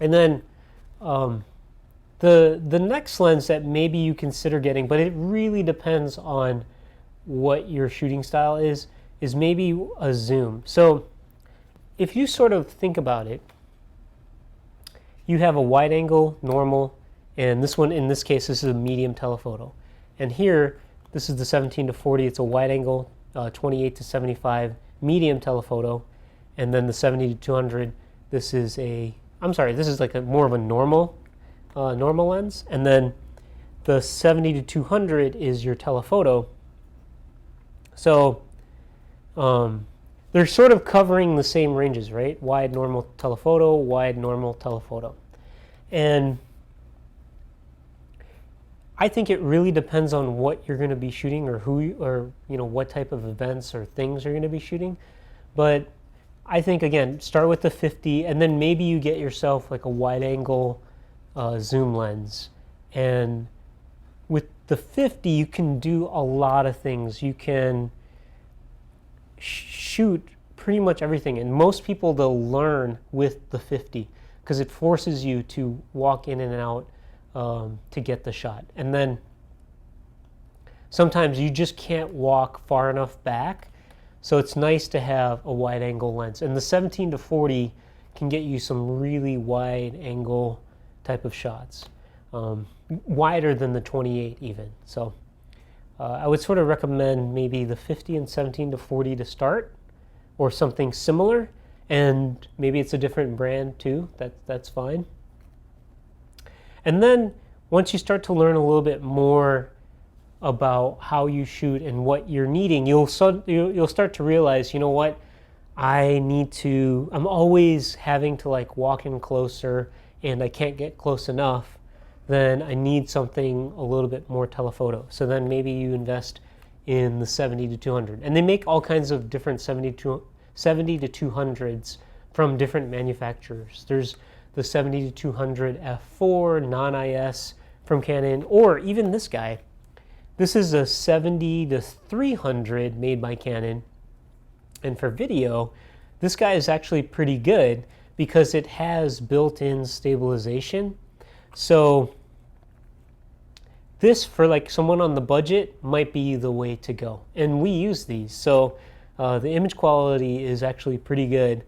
And then the next lens that maybe you consider getting, but it really depends on what your shooting style is maybe a zoom. So if you sort of think about it, you have a wide angle, normal, and this one, in this case, this is a medium telephoto. And here, this is the 17 to 40, it's a wide angle, 28 to 75 medium telephoto. And then the 70 to 200, this is this is like a more of a normal lens. And then the 70 to 200 is your telephoto. So they're sort of covering the same ranges, right? Wide, normal, telephoto, wide, normal, telephoto. And I think it really depends on what you're going to be shooting, or what type of events or things you're going to be shooting. But I think, again, start with the 50, and then maybe you get yourself like a wide angle zoom lens. And with the 50, you can do a lot of things. You can shoot pretty much everything, and most people, they'll learn with the 50 because it forces you to walk in and out to get the shot. And then sometimes you just can't walk far enough back, so it's nice to have a wide angle lens. And the 17 to 40 can get you some really wide angle type of shots, wider than the 28 even. So I would sort of recommend maybe the 50 and 17 to 40 to start, or something similar, and maybe it's a different brand too. That's fine. And then once you start to learn a little bit more about how you shoot and what you're needing, you'll start to realize, you know what, I'm always having to like walk in closer, and I can't get close enough. Then I need something a little bit more telephoto. So then maybe you invest in the 70 to 200. And they make all kinds of different 70 to 200s from different manufacturers. There's the 70 to 200 f4 non-IS from Canon, or even this guy. This is a 70 to 300 made by Canon. And for video, this guy is actually pretty good because it has built-in stabilization. So this, for like someone on the budget, might be the way to go. And we use these, so the image quality is actually pretty good.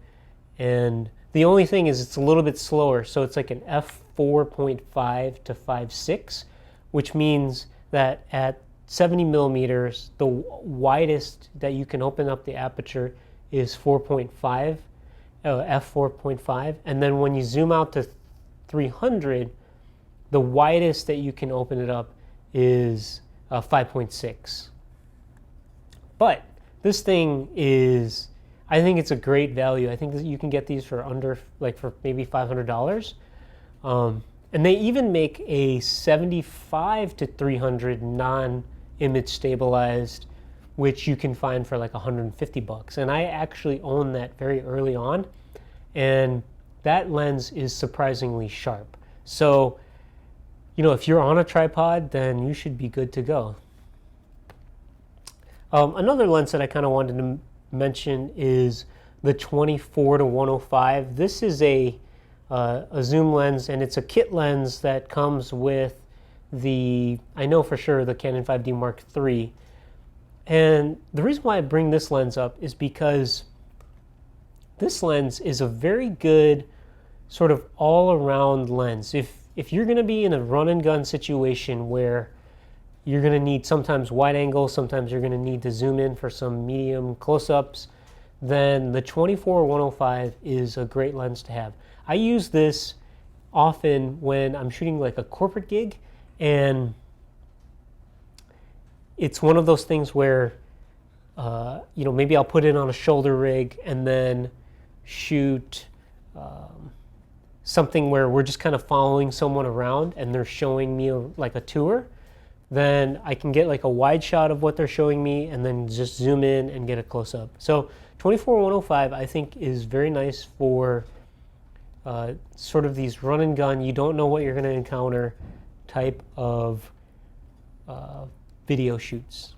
And the only thing is it's a little bit slower, so it's like an f4.5 to 5.6, which means that at 70 millimeters, the widest that you can open up the aperture is 4.5, f4.5, and then when you zoom out to 300, the widest that you can open it up is 5.6. But this thing is, I think it's a great value. I think that you can get these for for maybe $500. And they even make a 75 to 300 non-image stabilized, which you can find for like $150. And I actually own that very early on, and that lens is surprisingly sharp. So, if you're on a tripod, then you should be good to go. Another lens that I kind of wanted to mention is the 24 to 105. This is a zoom lens, and it's a kit lens that comes with I know for sure, the Canon 5D Mark III. And the reason why I bring this lens up is because this lens is a very good sort of all-around lens. If you're going to be in a run-and-gun situation where you're going to need sometimes wide angle, sometimes you're going to need to zoom in for some medium close-ups, then the 24-105 is a great lens to have. I use this often when I'm shooting like a corporate gig, and it's one of those things where maybe I'll put it on a shoulder rig and then shoot something where we're just kind of following someone around and they're showing me like a tour. Then I can get like a wide shot of what they're showing me and then just zoom in and get a close-up. So 24-105 I think is very nice for sort of these run and gun, you don't know what you're going to encounter type of video shoots.